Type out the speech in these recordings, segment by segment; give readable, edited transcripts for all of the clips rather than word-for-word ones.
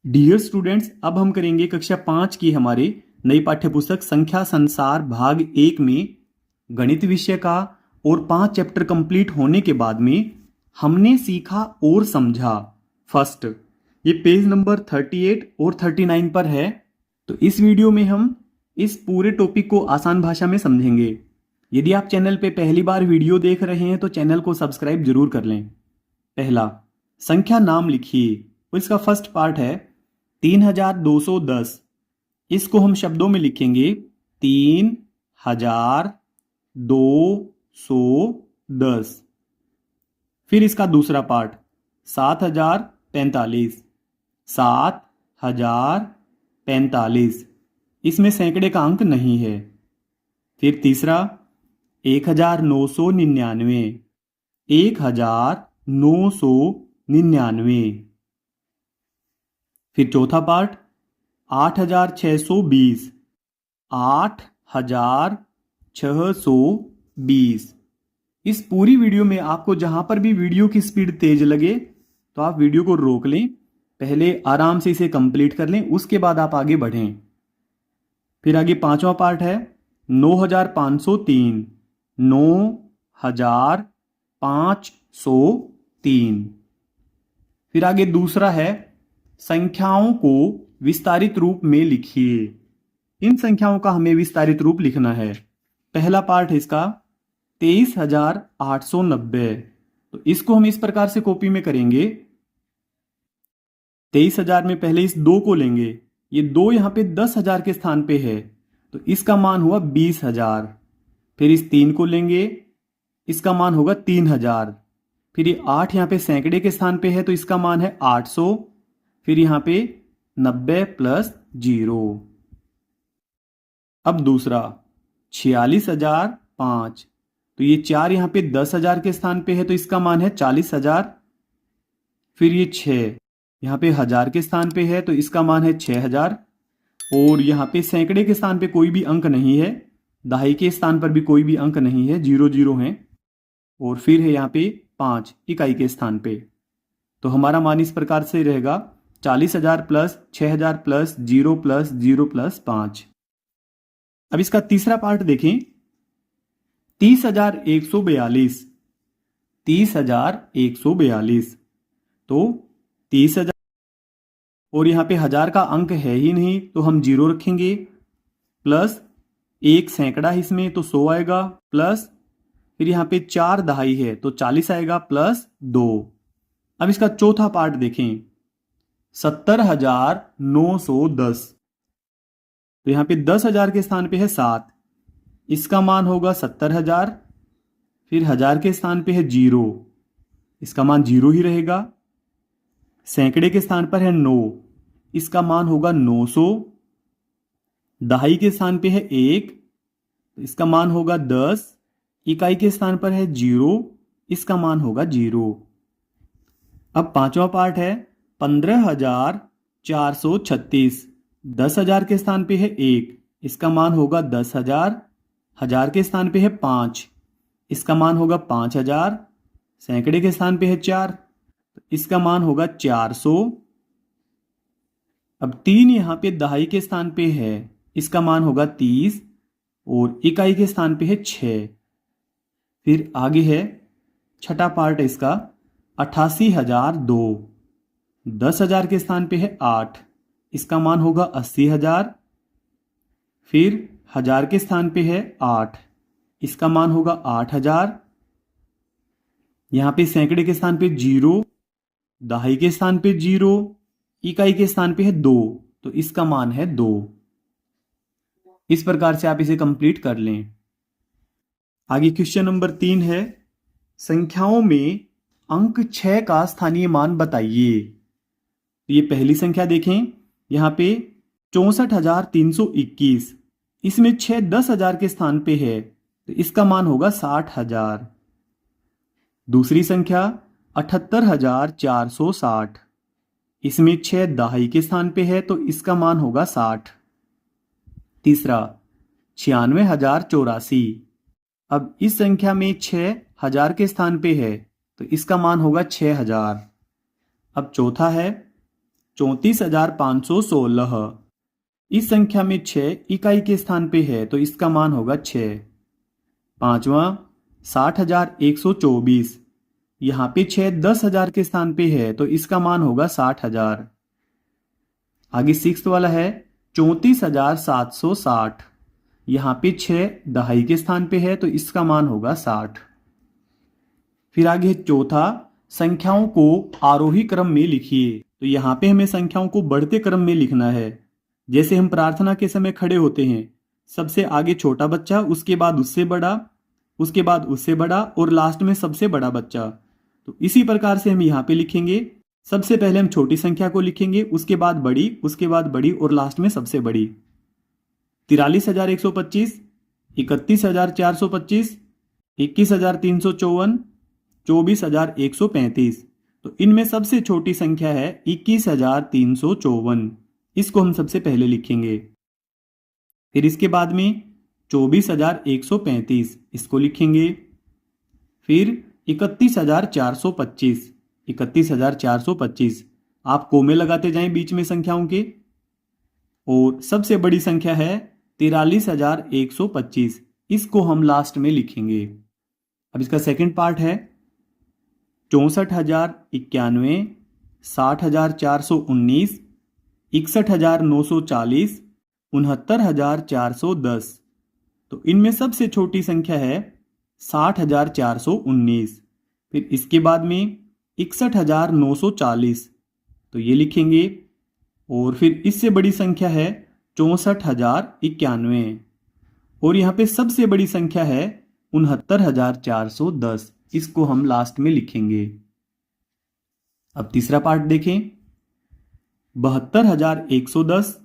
Dear students, अब हम करेंगे कक्षा 5 की हमारे नई पाठ्यपुस्तक संख्या संसार भाग 1 में गणित विषय का। और 5 चैप्टर कंप्लीट होने के बाद में हमने सीखा और समझा। फर्स्ट, ये पेज नंबर 38 और 39 पर है। तो इस वीडियो में हम इस पूरे टॉपिक को आसान भाषा में समझेंगे। यदि आप चैनल पे पहली बार वीडियो देख रहे हैं तो चैनल को सब्सक्राइब जरूर कर लें। पहला, संख्या नाम लिखिए। तो इसका फर्स्ट पार्ट है 3210। इसको हम शब्दों में लिखेंगे 3210। फिर इसका दूसरा पार्ट 7045। 7045, इसमें सैकड़े का अंक नहीं है। फिर तीसरा 1999। 1999। फिर चौथा पार्ट 8620। 8620। इस पूरी वीडियो में आपको जहां पर भी वीडियो की स्पीड तेज लगे तो आप वीडियो को रोक लें, पहले आराम से इसे कंप्लीट कर लें, उसके बाद आप आगे बढ़ें। फिर आगे पांचवा पार्ट है 9503। 9503। फिर आगे दूसरा है संख्याओं को विस्तारित रूप में लिखिए। इन संख्याओं का हमें विस्तारित रूप लिखना है। पहला पार्ट है इसका 23890। तो इसको हम इस प्रकार से कॉपी में करेंगे। 23000 में पहले इस 2 को लेंगे। ये 2 यहां पे 10,000 के स्थान पे है तो इसका मान हुआ 20,000। फिर इस 3 को लेंगे, इसका मान होगा 3000। फिर ये 8 यहां पे सैकड़े के स्थान पे है तो इसका मान है 800। फिर यहां पे 90 प्लस 0। अब दूसरा 46,005। तो ये 4 यहां पे 10,000 के स्थान पे है तो इसका मान है 40,000। फिर ये 6 यहां पे 1000 के स्थान पे है तो इसका मान है 6000। और यहां पे सैकड़े के स्थान पे कोई भी अंक नहीं है, दहाई के स्थान पर भी कोई भी अंक नहीं है, 0 0 है। और फिर है यहां पे 5 इकाई के स्थान पे। तो हमारा मान इस प्रकार से रहेगा 40,000 प्लस 6000 प्लस 0 प्लस 0 प्लस 5। अब इसका तीसरा पार्ट देखें 30,142। 30,142। तो 30,000 और यहां पे 1000 का अंक है ही नहीं तो हम 0 रखेंगे। प्लस 1 सैकड़ा है इसमें तो 100 आएगा। प्लस फिर यहां पे 4 दहाई है तो 40 आएगा प्लस 2। अब इसका चौथा पार्ट देखें 70,910। तो यहां पे 10,000 के स्थान पे है 7, इसका मान होगा 70,000। फिर 1000 के स्थान पे है 0, इसका मान 0 ही रहेगा। सैकड़े के स्थान पर है 9, इसका मान होगा 900। दहाई के स्थान पे है 1, तो इसका मान होगा 10। इकाई के स्थान पर है 0, इसका मान होगा 0। अब पांचवा पार्ट है 15,436। 10,000 के स्थान पे है 1, इसका मान होगा 10,000। 1000 के स्थान पे है 5, इसका मान होगा 5,000। सैकड़े के स्थान पे है 4, तो इसका मान होगा 400। अब 3 यहां पे दहाई के स्थान पे है, इसका मान होगा 30। और इकाई के स्थान पे है 6। फिर आगे है छठा पार्ट है इसका 88,002। 10,000 के स्थान पे है 8, इसका मान होगा 80,000। फिर 1000 के स्थान पे है 8, इसका मान होगा 8,000। यहां पे सैकड़े के स्थान पे 0, दहाई के स्थान पे 0, इकाई के स्थान पे है 2, तो इसका मान है 2। इस प्रकार से आप इसे कंप्लीट कर लें। आगे क्वेश्चन नंबर 3 है संख्याओं में अंक 6 का स्थानीय मान बताइए। ये पहली संख्या देखें, यहां पे 64,321। इसमें 6 10,000 के स्थान पे है तो इसका मान होगा 60,000। दूसरी संख्या 78,460। इसमें 6 दहाई के स्थान पे है तो इसका मान होगा 60। तीसरा 96,084। अब इस संख्या में 6,000 के स्थान पे है तो इसका मान होगा 6,000। अब चौथा है 34,516। इस संख्या में 6 इकाई के स्थान पे है तो इसका मान होगा 6। पांचवा 60,124। यहाँ पे 6 10,000 के स्थान पे है तो इसका मान होगा 60,000। आगे सिक्स्थ वाला है 34,760। यहाँ पे 6 दहाई के स्थान पे है तो इसका मान होगा 60। फिर आगे चौथा संख्याओं को आरोही क्रम में लिखिए। तो यहाँ पे हमें संख्याओं को बढ़ते क्रम में लिखना है। जैसे हम प्रार्थना के समय खड़े होते हैं, सबसे आगे छोटा बच्चा, उसके बाद उससे बड़ा, उसके बाद उससे बड़ा और लास्ट में सबसे बड़ा बच्चा। तो इसी प्रकार से हम यहाँ पे लिखेंगे। सबसे पहले हम छोटी संख्या को लिखेंगे, उसके बाद बड़ी, उसके बाद बड़ी और लास्ट में सबसे बड़ी। 43,125, 31,425, 21,354, 24,135। तो इनमें सबसे छोटी संख्या है 21,354। इसको हम सबसे पहले लिखेंगे। फिर इसके बाद में 24,135 इसको लिखेंगे। फिर 31,425, 31,425 आप कोमे लगाते जाएं बीच में संख्याओं के। और सबसे बड़ी संख्या है 43,125, इसको हम लास्ट में लिखेंगे। अब इसका सेकंड पार्ट है 64,091, 60,419, 61,940, 69,410। तो इनमें सबसे छोटी संख्या है 60,419। फिर इसके बाद में 61,940 तो ये लिखेंगे। और फिर इससे बड़ी संख्या है 64,091 और यहाँ पे सबसे बड़ी संख्या है 69,410, इसको हम लास्ट में लिखेंगे। अब तीसरा पार्ट देखें। 72,110,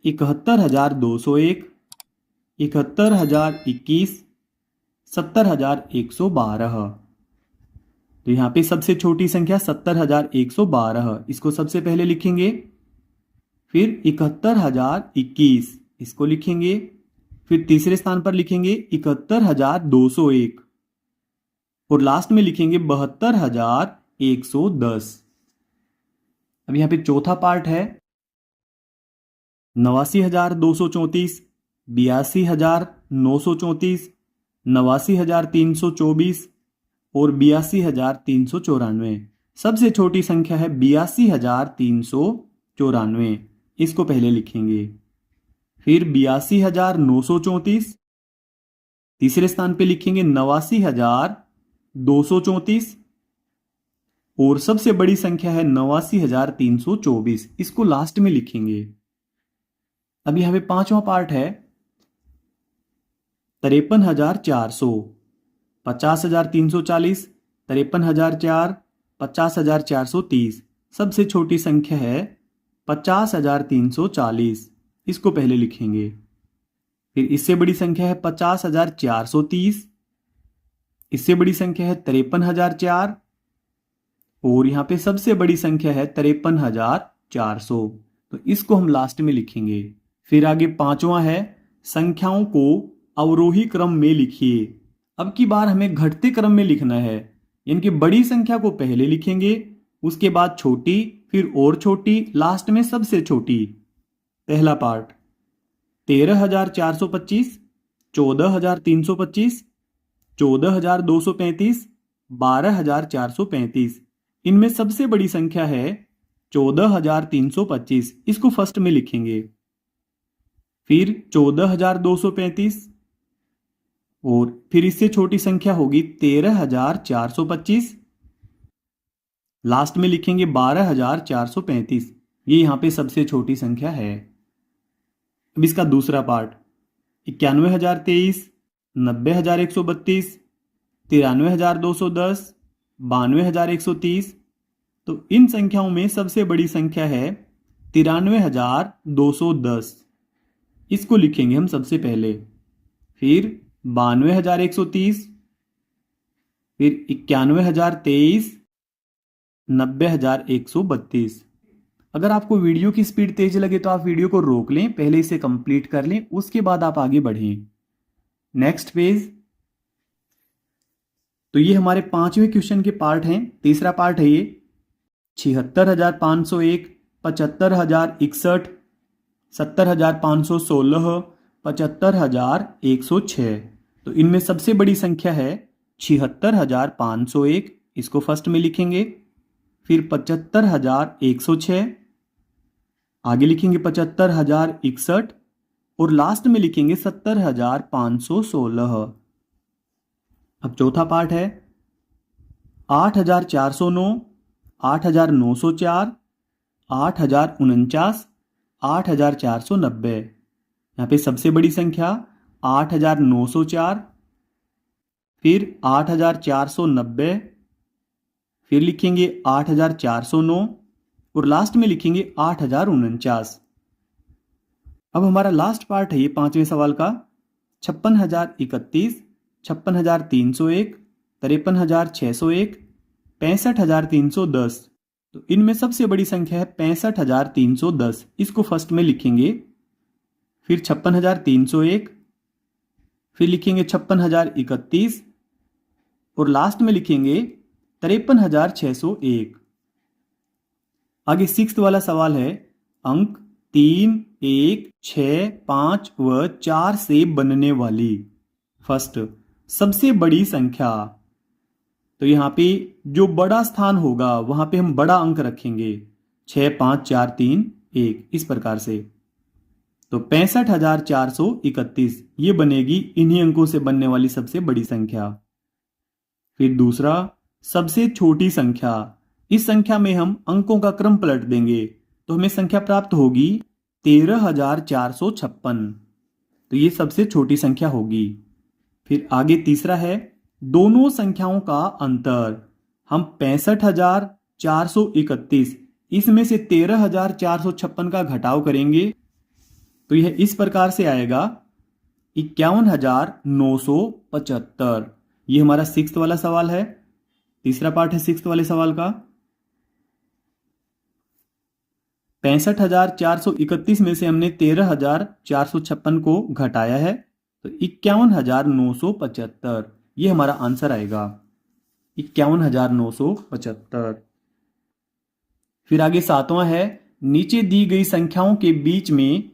71,201, 71,021, 70,112। तो यहाँ पे सबसे छोटी संख्या 70,112, इसको सबसे पहले लिखेंगे। फिर 71,021 इसको लिखेंगे। फिर तीसरे स्थान पर लिखेंगे 71,201 और लास्ट में लिखेंगे 72,110। अब यहाँ पे चौथा पार्ट है 89,234, 82,934, 89,324 और 82,394। सबसे छोटी संख्या है 82,394, इसको पहले लिखेंगे। फिर 82,934, तीसरे स्थान पे लिखेंगे 89,234 और सबसे बड़ी संख्या है 89,324, इसको लास्ट में लिखेंगे। अब यहाँ पे पांचवा पार्ट है 53,400, 50,340, 53,004, 50,430। सबसे छोटी संख्या है 50,340, इसको पहले लिखेंगे। फिर इससे बड़ी संख्या है 50,430, इससे बड़ी संख्या है 53,004 और यहाँ पे सबसे बड़ी संख्या है 53,400, तो इसको हम लास्ट में लिखेंगे। फिर आगे पांचवा है संख्याओं को अवरोही क्रम में लिखिए। अब की बार हमें घटते क्रम में लिखना है, यानी कि बड़ी संख्या को पहले लिखेंगे, उसके बाद छोटी, फिर और छोटी, लास्ट में सबसे छोटी। पहला पार्ट 13,425, 14,325, 14,235, 12,435। इनमें सबसे बड़ी संख्या है 14,325, इसको फर्स्ट में लिखेंगे। फिर 14,235 और फिर इससे छोटी संख्या होगी 13,425, लास्ट में लिखेंगे 12,435। ये यहां पे सबसे छोटी संख्या है। अब इसका दूसरा पार्ट 91,023, 90,132, 93,210, 92,130। तो इन संख्याओं में सबसे बड़ी संख्या है 93,210, इसको लिखेंगे हम सबसे पहले। फिर 92,130, फिर 91,023, 90,132। अगर आपको वीडियो की स्पीड तेज लगे तो आप वीडियो को रोक लें, पहले इसे कंप्लीट कर लें, उसके बाद आप आगे बढ़ें। Next page. तो ये हमारे पांचवें क्वेश्चन के पार्ट हैं। तीसरा पार्ट है ये 76,501, 75,061, 70,516, 75,106। तो इनमें सबसे बड़ी संख्या है 76,501, इसको फर्स्ट में लिखेंगे। फिर 75,106, आगे लिखेंगे 75,061 और लास्ट में लिखेंगे 70,516। अब चौथा पार्ट है 8,409, 8,904, 8,049, 8,490। यहाँ पे सबसे बड़ी संख्या 8,904, फिर 8,490, फिर लिखेंगे 8,409 और लास्ट में लिखेंगे 8,049। अब हमारा लास्ट पार्ट है ये पांचवें सवाल का 56,031, 56,301, 53,601, 65,310। तो इनमें सबसे बड़ी संख्या है 65,310, इसको फर्स्ट में लिखेंगे। फिर 56,301, फिर लिखेंगे 56,031 और लास्ट में लिखेंगे 53,601। आगे सिक्स्थ वाला सवाल है अंक 3, 1, 6, 5 व 4 से बनने वाली फर्स्ट सबसे बड़ी संख्या। तो यहाँ पे जो बड़ा स्थान होगा वहां पे हम बड़ा अंक रखेंगे 6, 5, 4, 3, 1 इस प्रकार से। तो 65,431 ये बनेगी इन्हीं अंकों से बनने वाली सबसे बड़ी संख्या। फिर दूसरा सबसे छोटी संख्या, इस संख्या में हम अंकों का क्रम पलट देंगे तो हमें संख्या प्राप्त होगी 13,456। तो ये सबसे छोटी संख्या होगी। फिर आगे तीसरा है दोनों संख्याओं का अंतर। हम 65,431 इसमें से 13,456 का घटाव करेंगे तो यह इस प्रकार से आएगा 51,975। ये हमारा सिक्स्थ वाला सवाल है। तीसरा पार्ट है सिक्स्थ वाले सवाल का 65,431 में से हमने 13,456 को घटाया है तो 51,975 ये हमारा आंसर आएगा 51,975। फिर आगे सातवां है नीचे दी गई संख्याओं के बीच में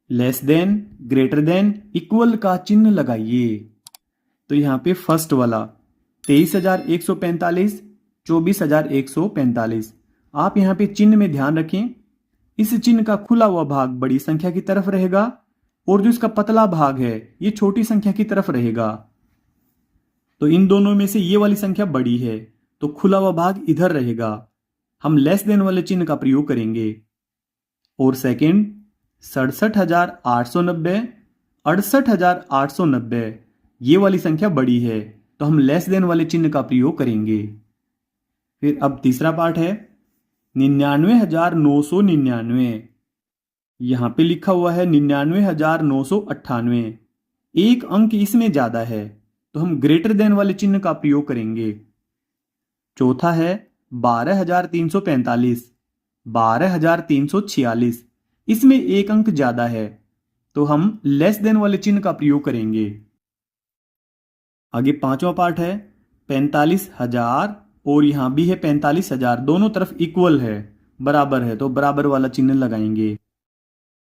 less than, greater than, equal का चिन्ह लगाइए। तो यहां पे फर्स्ट वाला 23,145, 24,145। आप यहां पे चिन्ह में ध्यान रखें, इस चिन्ह का खुला हुआ भाग बड़ी संख्या की तरफ रहेगा और जो इसका पतला भाग है ये छोटी संख्या की तरफ रहेगा। तो इन दोनों में से ये वाली संख्या बड़ी है तो खुला हुआ भाग इधर रहेगा। हम लेस देन वाले चिन्ह का प्रयोग करेंगे। और सेकंड 67,890, 68,890 ये वाली संख्या बड़ी है तो हम लेस देन वाले चिन्ह का प्रयोग करेंगे। फिर अब तीसरा पार्ट है 99,999। यहां पे लिखा हुआ है 99,998। एक अंक इसमें ज्यादा है तो हम ग्रेटर देन वाले चिन्ह का प्रयोग करेंगे। चौथा है 12,345, 12,346। इसमें एक अंक ज्यादा है तो हम लेस देन वाले चिन्ह का प्रयोग करेंगे। आगे पांचवा पार्ट है 45,000 और यहां भी है 45,000, दोनों तरफ इक्वल है, बराबर है तो बराबर वाला चिन्ह लगाएंगे।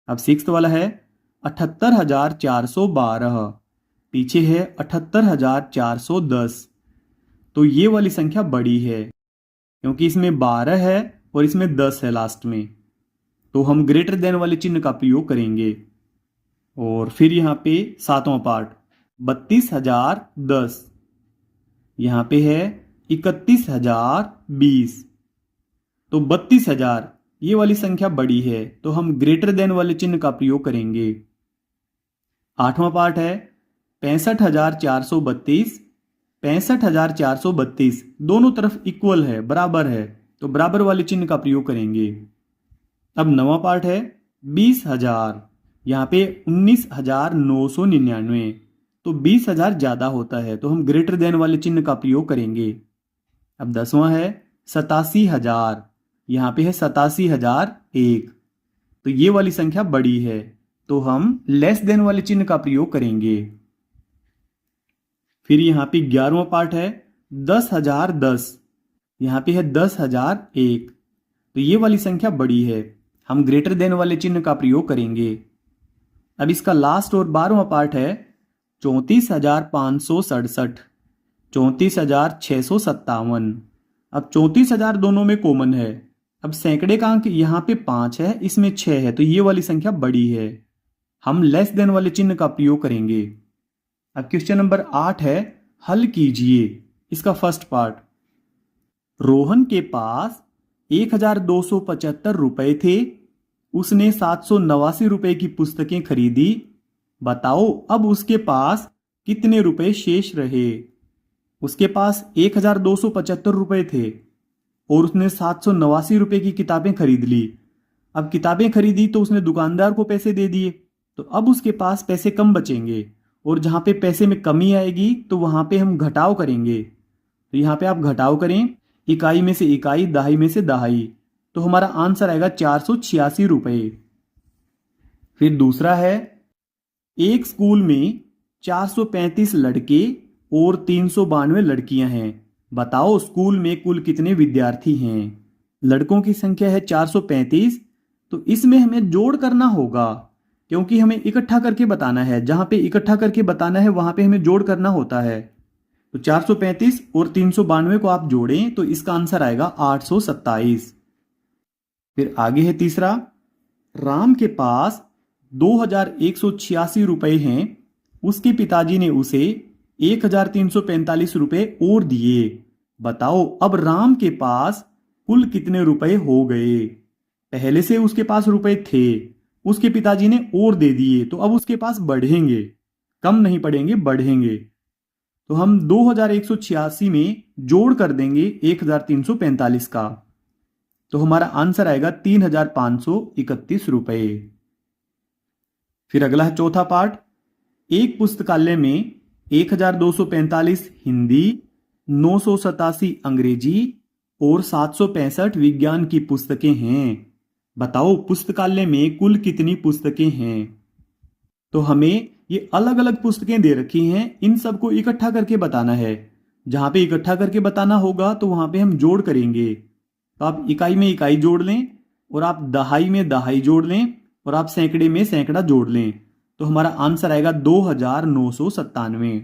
अब सिक्स्थ वाला है 78,412, पीछे है 78,410। तो ये वाली संख्या बड़ी है क्योंकि इसमें 12 है और इसमें 10 है लास्ट में, तो हम ग्रेटर देन वाले चिन्ह का प्रयोग करेंगे। और फिर यहां पे सातवां पार्ट 32,010, यहां पे है 31,020। तो 32,000 ये वाली संख्या बड़ी है तो हम ग्रेटर देन वाले चिन्ह का प्रयोग करेंगे। आठवां पार्ट है 65,432, 65,432 दोनों तरफ इक्वल है, बराबर है तो बराबर वाले चिन्ह का प्रयोग करेंगे। अब नवा पार्ट है 20,000, यहां पे 19,999। तो 20,000 ज्यादा होता है तो हम ग्रेटर देन वाले चिन्ह का प्रयोग करेंगे। अब दसवां है 87,000, यहां पे है 87,001। तो ये वाली संख्या बड़ी है तो हम लेस देन वाले चिन्ह का प्रयोग करेंगे। फिर यहां पे 11वां पार्ट है 10,010, यहां पे है 10,001। तो ये वाली संख्या बड़ी है, हम ग्रेटर देन वाले चिन्ह का प्रयोग करेंगे। अब इसका लास्ट और 12वां पार्ट है 34,567, 34,657। अब 34,000 दोनों में कॉमन है। अब सैकड़े का अंक यहाँ पे 5 है, इसमें 6 है, तो ये वाली संख्या बड़ी है, हम लेस देन वाले चिन्ह का प्रयोग करेंगे। अब क्वेश्चन नंबर 8 है, हल कीजिए। इसका फर्स्ट पार्ट, रोहन के पास 1,275 रुपए थे, उसने 789 रुपए की पुस्तकें खरीदी, बताओ अब उसके पास कितने रुपए शेष रहे। उसके पास 1,275 रुपए थे और उसने 789 रुपए की किताबें खरीद ली। अब किताबें खरीदी तो उसने दुकानदार को पैसे दे दिए, तो अब उसके पास पैसे कम बचेंगे और जहां पे पैसे में कमी आएगी तो वहां पे हम घटाव करेंगे। तो यहाँ पे आप घटाव करें, इकाई में से इकाई, दहाई में से दहाई, तो हमारा आंसर आएगा 486 रुपए। फिर दूसरा है, एक स्कूल में 435 लड़के और 392 लड़कियां हैं, बताओ स्कूल में कुल कितने विद्यार्थी हैं। लड़कों की संख्या है 435, तो इसमें हमें जोड़ करना होगा क्योंकि हमें इकट्ठा करके बताना है, जहां पे इकट्ठा करके बताना है वहां पे हमें जोड़ करना होता है। तो 435 और 392 को आप जोड़ें तो इसका आंसर आएगा 827। फिर आगे है तीसरा, राम के पास 2,186 रुपए हैं, उसके पिताजी ने उसे 1,345 रुपए और दिए, बताओ अब राम के पास कुल कितने रुपए हो गए। पहले से उसके पास रुपए थे, उसके पिताजी ने और दे दिए, तो अब उसके पास बढ़ेंगे, कम नहीं पड़ेंगे, बढ़ेंगे। तो हम 2,186 में जोड़ कर देंगे 1,345 का, तो हमारा आंसर आएगा 3,531 रुपए। फिर अगला है चौथा पार्ट, एक पुस्तकालय में 1,245 हिंदी, 987 अंग्रेजी और 765 विज्ञान की पुस्तकें हैं, बताओ पुस्तकालय में कुल कितनी पुस्तकें हैं। तो हमें ये अलग अलग पुस्तकें दे रखी हैं, इन सबको इकट्ठा करके बताना है। जहां पे इकट्ठा करके बताना होगा तो वहां पे हम जोड़ करेंगे। तो आप इकाई में इकाई जोड़ लें और आप दहाई में दहाई जोड़ लें और आप सैकड़े में सैकड़ा जोड़ लें, तो हमारा आंसर आएगा 2,997।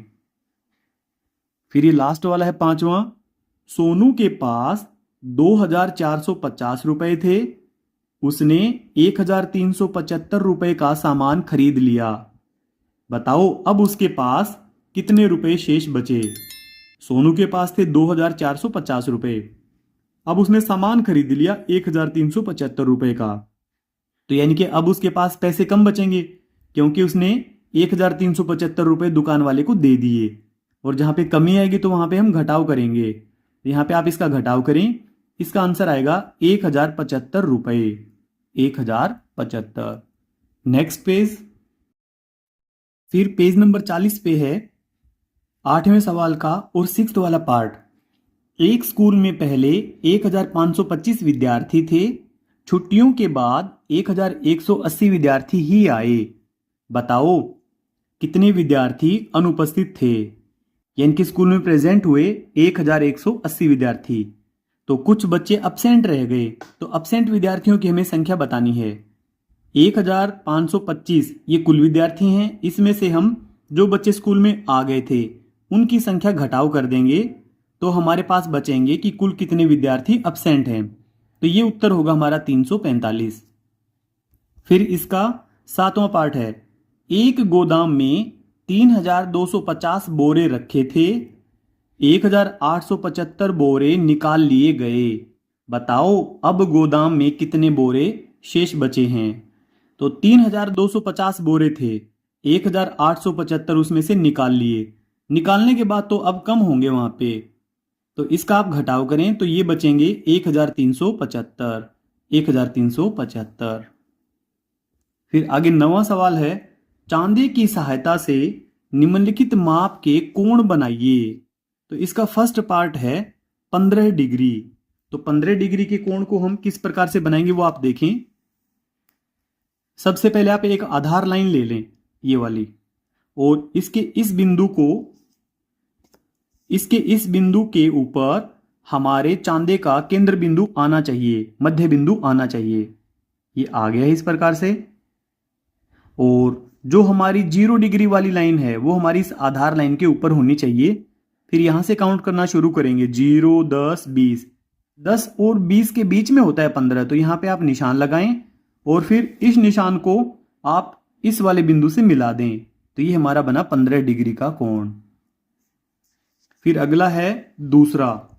फिर ये लास्ट वाला है पांचवा, सोनू के पास 2,450 रुपए थे, उसने 1,375 रुपए का सामान खरीद लिया, बताओ अब उसके पास कितने रुपए शेष बचे। सोनू के पास थे 2,450 रुपए, अब उसने सामान खरीद लिया 1,375 रुपए का, तो यानी कि अब उसके पास पैसे कम बचेंगे क्योंकि उसने 1,375 रुपए दुकान वाले को दे दिए, और जहां पे कमी आएगी तो वहां पे हम घटाव करेंगे। यहां पे आप इसका घटाव करें, इसका आंसर आएगा 1,075 रुपए, 1,075। Next page. फिर पेज नंबर 40 पे है 8वें सवाल का और 6th वाला पार्ट। एक स्कूल में पहले 1,525 विद्यार्थी थे, छुट्टियों के बाद 1,180 विद्यार्थी ही आए, बताओ कितने विद्यार्थी अनुपस्थित थे। यानी कि स्कूल में प्रेजेंट हुए 1,180 विद्यार्थी, तो कुछ बच्चे अब्सेंट रह गए, तो अब्सेंट विद्यार्थियों की हमें संख्या बतानी है। 1,525 ये कुल विद्यार्थी हैं, इसमें से हम जो बच्चे स्कूल में आ गए थे उनकी संख्या घटाव कर देंगे, तो हमारे पास बचेंगे कि कुल कितने विद्यार्थी अब्सेंट हैं। तो ये उत्तर होगा हमारा 345। फिर इसका 7वां पार्ट है, एक गोदाम में 3,250 बोरे रखे थे, 1,875 बोरे निकाल लिए गए, बताओ अब गोदाम में कितने बोरे शेष बचे हैं। तो 3,250 बोरे थे, 1,875 उसमें से निकाल लिए, निकालने के बाद तो अब कम होंगे वहां पे, तो इसका आप घटाव करें तो ये बचेंगे 1,375, 1,375। फिर आगे 9वां सवाल है, चांदी की सहायता से निम्नलिखित माप के कोण बनाइए। तो इसका फर्स्ट पार्ट है 15 डिग्री। तो 15 डिग्री के कोण को हम किस प्रकार से बनाएंगे वो आप देखें। सबसे पहले आप एक आधार लाइन ले लें, ये वाली, और इसके इस बिंदु के ऊपर हमारे चांदे का केंद्र बिंदु आना चाहिए, मध्य बिंदु आना चाहिए। ये आ गया है इस प्रकार से। और जो हमारी 0 डिग्री वाली लाइन है वो हमारी इस आधार लाइन के ऊपर होनी चाहिए। फिर यहां से काउंट करना शुरू करेंगे, 0, 10, 20। 10 और 20 के बीच में होता है 15, तो यहां पे आप निशान लगाएं और फिर इस निशान को आप इस वाले बिंदु से मिला दें। तो ये हमारा बना 15 डिग्री का कोण। फिर अगला है दूसरा,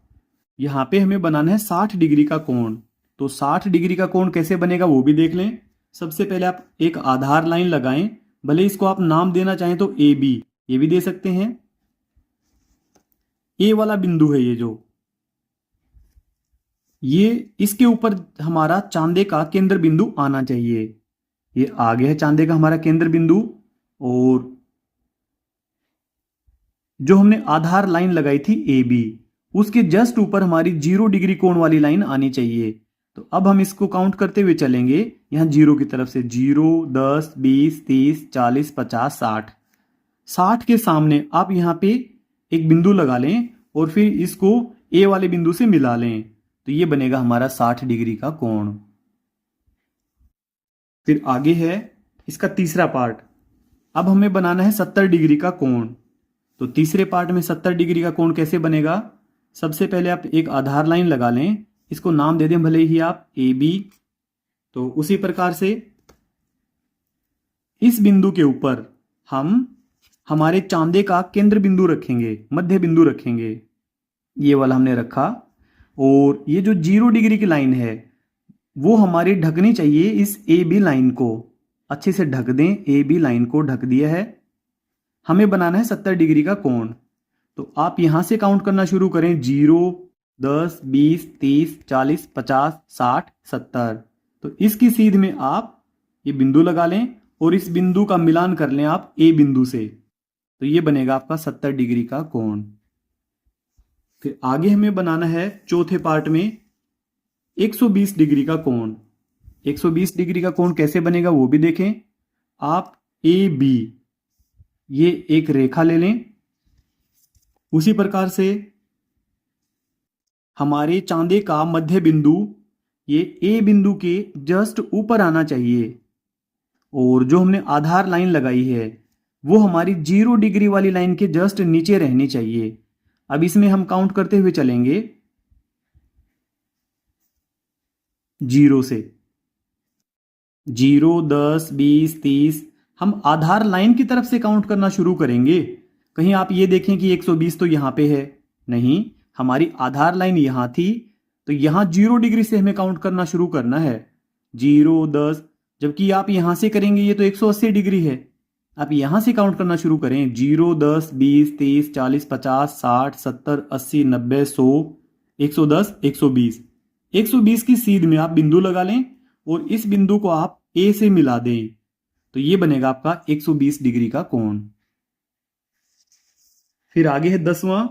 यहां पे हमें बनाना है 60 डिग्री का कोण। तो 60 डिग्री का कोण कैसे बनेगा वो भी देख लें। सबसे पहले आप एक आधार लाइन लगाएं, भले इसको आप नाम देना चाहें तो ए बी, ये भी दे सकते हैं। ए वाला बिंदु है ये इसके ऊपर हमारा चांदे का केंद्र बिंदु आना चाहिए। ये आ गया है चांदे का हमारा केंद्र बिंदु। और जो हमने आधार लाइन लगाई थी ए बी, उसके जस्ट ऊपर हमारी 0 डिग्री कोण वाली लाइन आनी चाहिए। तो अब हम इसको काउंट करते हुए चलेंगे यहां 0 की तरफ से, 0, 10, 20, 30, 40, 50, 60। 60 के सामने आप यहां पे एक बिंदु लगा लें और फिर इसको ए वाले बिंदु से मिला लें। तो ये बनेगा हमारा 60 डिग्री का कोण। फिर आगे है इसका तीसरा पार्ट। अब हमें बनाना है 70 डिग्री का कोण। तो तीसरे पार्ट में 70 डिग्री का कोण कैसे बनेगा? सबसे पहले आप एक आधार लाइन लगा लें, इसको नाम दे दें भले ही आप ए बी। तो उसी प्रकार से इस बिंदु के ऊपर हम हमारे चांदे का केंद्र बिंदु रखेंगे, मध्य बिंदु रखेंगे। ये वाला हमने रखा। और ये जो 0 डिग्री की लाइन है वो हमारी ढकनी चाहिए इस ए बी लाइन को। अच्छे से ढक दें, ए बी लाइन को ढक दिया है। हमें बनाना है 70 डिग्री का कोण। तो आप यहां से काउंट करना शुरू करें, 0, 10, 20, 30, 40, 50, 60, 70। तो इसकी सीध में आप ये बिंदु लगा लें और इस बिंदु का मिलान कर लें आप ए बिंदु से। तो ये बनेगा आपका 70 डिग्री का कोण। फिर आगे हमें बनाना है चौथे पार्ट में 120 डिग्री का कोण। 120 डिग्री का कोण कैसे बनेगा वो भी देखें। आप ए बी ये एक रेखा ले लें। उसी प्रकार से हमारे चांदे का मध्य बिंदु ये ए बिंदु के जस्ट ऊपर आना चाहिए। और जो हमने आधार लाइन लगाई है वो हमारी 0 डिग्री वाली लाइन के जस्ट नीचे रहनी चाहिए। अब इसमें हम काउंट करते हुए चलेंगे 0 से, 0, 10, 20, 30। हम आधार लाइन की तरफ से काउंट करना शुरू करेंगे। कहीं आप ये देखें कि 120 तो यहां पे है, नहीं, हमारी आधार लाइन यहां थी। तो यहां 0 डिग्री से हमें काउंट करना शुरू करना है, 0, 10। जबकि आप यहां से करेंगे ये तो 180 डिग्री है। आप यहां से काउंट करना शुरू करें, 0, 10, 20, 30, 40, 50, 60, 70, 80, 90, 100, 110, 120। 120 की सीध में आप बिंदु लगा लें और इस बिंदु को आप ए से मिला दें। तो ये बनेगा आपका 120 डिग्री का कोण। फिर आगे है 10वां,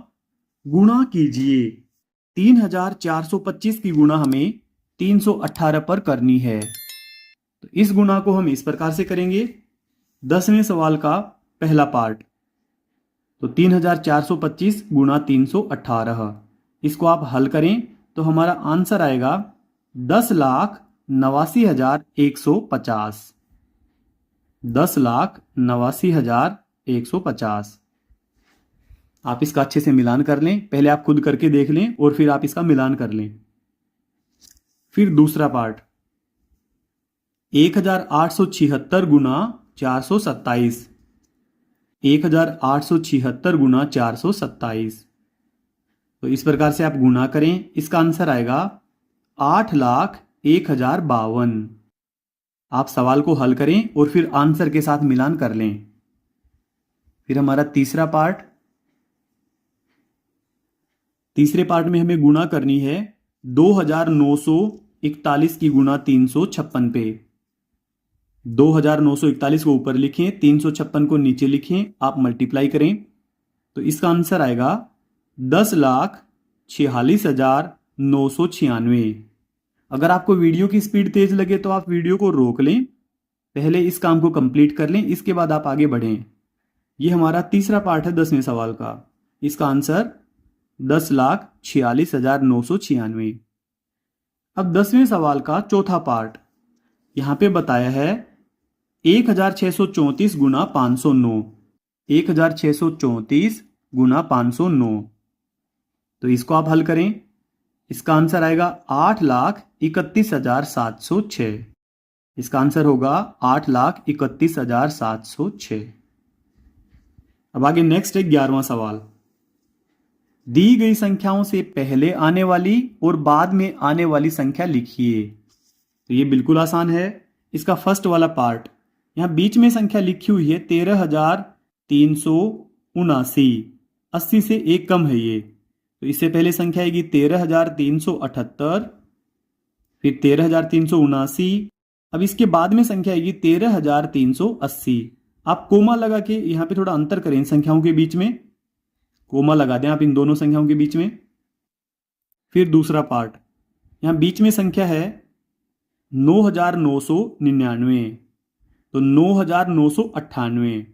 गुणा कीजिए। 3425 की गुणा हमें 318 पर करनी है। तो इस गुणा को हम इस प्रकार से करेंगे। 10वें सवाल का पहला पार्ट, तो 3425 गुणा 318, इसको आप हल करें तो हमारा आंसर आएगा 10,89,150। 10,89,150। आप इसका अच्छे से मिलान कर लें, पहले आप खुद करके देख लें और फिर आप इसका मिलान कर लें। फिर दूसरा पार्ट, 1876 गुणा 427। 1876 गुणा 427। तो इस प्रकार से आप गुणा करें, इसका आंसर आएगा 8,01,052। आप सवाल को हल करें और फिर आंसर के साथ मिलान कर लें। फिर हमारा तीसरा पार्ट, तीसरे पार्ट में हमें गुणा करनी है 2941 की गुणा 356 पे। 2941 को ऊपर लिखें, 356 को नीचे लिखें, आप मल्टीप्लाई करें तो इसका आंसर आएगा 10,46,996। अगर आपको वीडियो की स्पीड तेज लगे तो आप वीडियो को रोक लें, पहले इस काम को कंप्लीट कर लें, इसके बाद आप आगे बढ़ें। ये हमारा तीसरा पार्ट है 10वें सवाल का। इसका आंसर 10,46,996। अब 10वें सवाल का चौथा पार्ट यहां पे बताया है 1634 गुना 509। 1634 गुना 509, तो इसको आप हल करें। इसका आंसर आएगा 8,31,706। इसका आंसर होगा 8,31,706। अब आगे नेक्स्ट है 11वां सवाल। दी गई संख्याओं से पहले आने वाली और बाद में आने वाली संख्या लिखिए। तो ये बिल्कुल आसान है। इसका फर्स्ट वाला पार्ट, यहां बीच में संख्या लिखी हुई है 13,379। 80 से एक कम है ये, तो इससे पहले संख्या आएगी 13,378, फिर 13,379। अब इसके बाद में संख्या आएगी 13,380। आप कोमा लगा के यहां पे थोड़ा अंतर करें इन संख्याओं के बीच में, कोमा लगा दें आप इन दोनों संख्याओं के बीच में। फिर दूसरा पार्ट, यहां बीच में संख्या है 9,999, तो 9,998,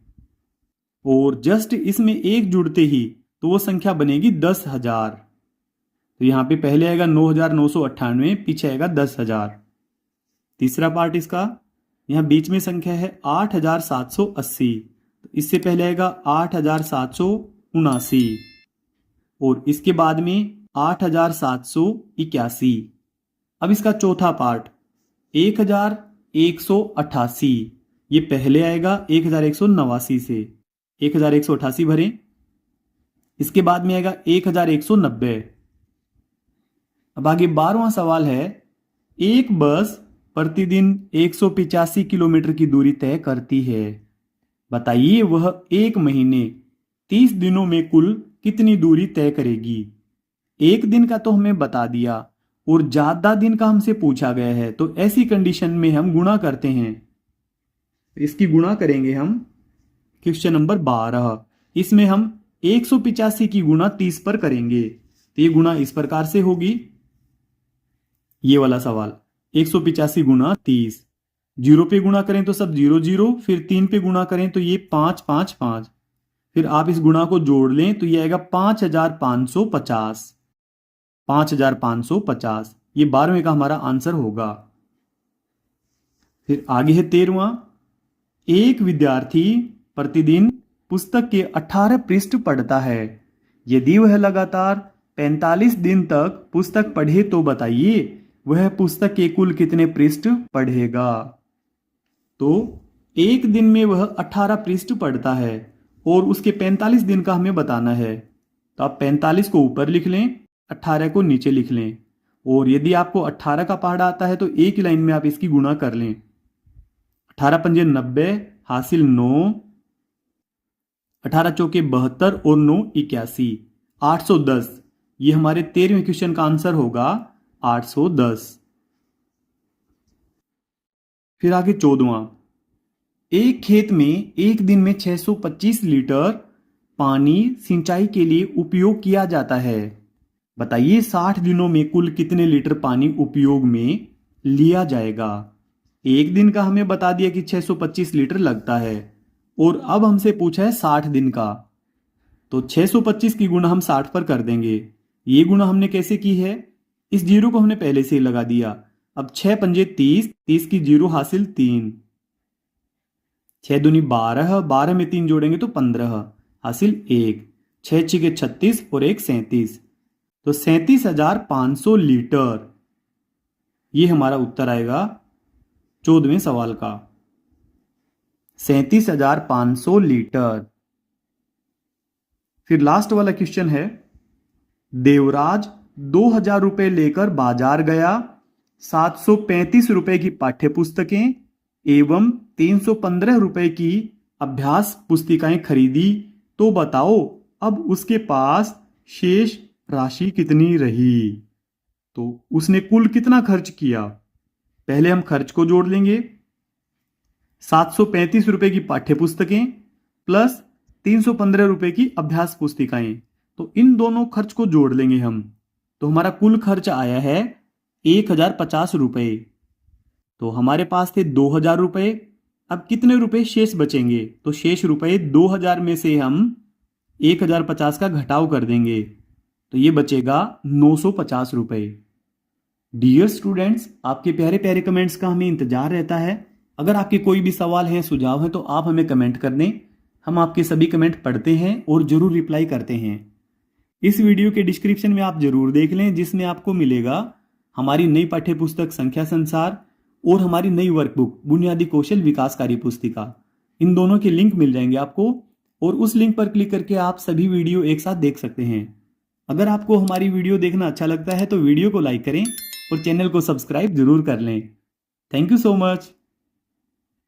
और जस्ट इसमें एक जुड़ते ही तो वो संख्या बनेगी 10,000। तो यहां पे पहले आएगा 9,998, पीछे आएगा 10,000। तीसरा पार्ट इसका, यहां बीच में संख्या है 8,780, तो इससे पहले आएगा 8,779, और इसके बाद में 8,781। अब इसका चौथा पार्ट 1,188, ये पहले आएगा 1,189 से, 1,188 भरें। इसके बाद में आएगा 1,190। अब आगे 12वां सवाल है, एक बस प्रतिदिन 185 किलोमीटर की दूरी तय करती है। बताइए वह एक महीने 30 दिनों में कुल कितनी दूरी तय करेगी। एक दिन का तो हमें बता दिया और ज्यादा दिन का हमसे पूछा गया है, तो ऐसी कंडीशन में हम गुणा करते हैं। इसकी गुणा करेंगे हम क्वेश्चन नंबर 12। इसमें हम 185 की गुणा 30 पर करेंगे, तो ये गुणा इस प्रकार से होगी। ये वाला सवाल 185 गुणा 30, 0 पे गुणा करें तो सब 0 0, फिर 3 पे गुणा करें तो ये 5 5 5, फिर आप इस गुणा को जोड़ लें तो ये आएगा 5,550। 5,550 ये 12वें का हमारा आंसर होगा। फिर आगे है 13वां, एक विद्यार्थी प्रतिदिन पुस्तक के 18 पृष्ठ पढ़ता है। यदि वह लगातार 45 दिन तक पुस्तक पढ़े तो बताइए वह पुस्तक के कुल कितने पृष्ठ पढ़ेगा। तो एक दिन में वह 18 पृष्ठ पढ़ता है और उसके 45 दिन का हमें बताना है, तो आप 45 को ऊपर लिख लें, 18 को नीचे लिख लें, और यदि आपको 18 का पहाड़ा आता है तो एक ही लाइन में आप इसकी गुणा कर लें। 18 पंजे 90 हासिल 9, 18 चौके 72 और 9 81, 810। ये हमारे 13वें क्वेश्चन का आंसर होगा 810। फिर आगे 14वां, एक खेत में एक दिन में 625 लीटर पानी सिंचाई के लिए उपयोग किया जाता है। बताइए 60 दिनों में कुल कितने लीटर पानी उपयोग में लिया जाएगा। एक दिन का हमें बता दिया कि 625 लीटर लगता है, और अब हमसे पूछा है 60 दिन का, तो 625 की गुणा हम 60 पर कर देंगे। ये गुणा हमने कैसे की है, इस जीरो को हमने पहले से ही लगा दिया। अब 6 पंजे 30, 30 की जीरो हासिल 3, 6 दूनी 12, 12 में 3 जोड़ेंगे तो 15 हासिल 1, 6 छिके 36 और 1 37, तो 37,500 लीटर। ये हमारा उत्तर आएगा 14वें सवाल का, 37,500 लीटर। फिर लास्ट वाला क्वेश्चन है, देवराज 2,000 रुपए लेकर बाजार गया, 735 रुपए की पाठ्य पुस्तकें एवं 315 रुपए की अभ्यास पुस्तिकाएं खरीदी, तो बताओ अब उसके पास शेष राशि कितनी रही। तो उसने कुल कितना खर्च किया, पहले हम खर्च को जोड़ लेंगे। 735 रुपए की पाठ्य पुस्तकें प्लस 315 रुपए की अभ्यास पुस्तिकाएं, तो इन दोनों खर्च को जोड़ लेंगे हम, तो हमारा कुल खर्च आया है 1,050 रुपए। तो हमारे पास थे 2,000 रुपए, अब कितने रुपए शेष बचेंगे, तो शेष रुपए 2,000 में से हम 1,050 का घटाव कर देंगे, तो ये बचेगा 950 रुपये। डियर स्टूडेंट्स, आपके प्यारे प्यारे कमेंट्स का हमें इंतजार रहता है। अगर आपके कोई भी सवाल हैं, सुझाव हैं, तो आप हमें कमेंट कर दें। हम आपके सभी कमेंट पढ़ते हैं और जरूर रिप्लाई करते हैं। इस वीडियो के डिस्क्रिप्शन में आप जरूर देख लें, जिसमें आपको मिलेगा हमारी नई पाठ्य पुस्तक संख्या संसार और हमारी नई वर्कबुक बुनियादी कौशल विकास कार्य पुस्तिका। इन दोनों के लिंक मिल जाएंगे आपको और उस लिंक पर क्लिक करके आप सभी वीडियो एक साथ देख सकते हैं। अगर आपको हमारी वीडियो देखना अच्छा लगता है तो वीडियो को लाइक करें और चैनल को सब्सक्राइब जरूर कर लें। Thank you so much.